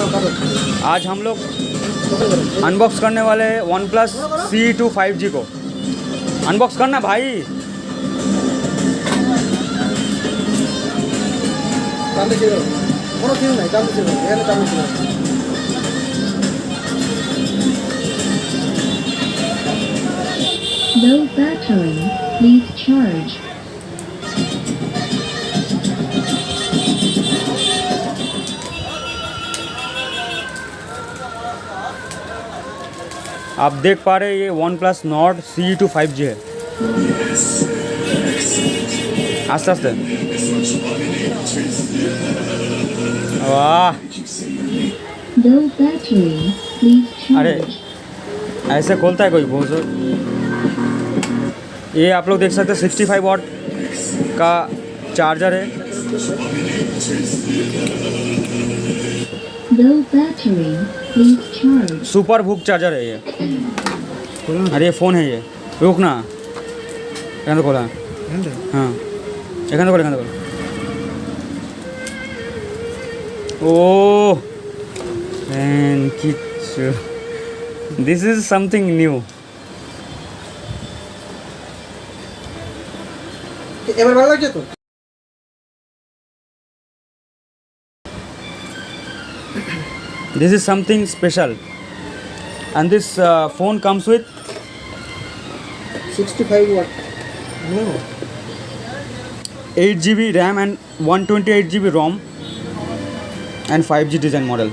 आज हम लोग अनबॉक्स करने वाले हैं OnePlus CE2 5G को। अनबॉक्स करना भाई। Low battery, please charge. आप देख पा रहे हैं ये OnePlus Nord CE2 5G है। आस्ते आस्ते। वाह, Low battery, please अरे charge. ऐसे खोलता है कोई बहुत। ये आप लोग देख सकते हैं 65 वाट का चार्जर है। Low battery, please charge. Super book charger है ये। अरे ये फ़ोन है ये। रुक ना, एखान तो खोला। हाँ एखान तो खोला, एखान तो खोला। Oh man Kichchu, this is something new. এবার ভালো লাগছে তো? This is something special, and this phone comes with 65 watt. 8 GB RAM and 128 GB ROM and 5G design model.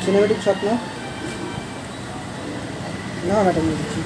Cinematic shot না না ম্যাডাম দিচ্ছি।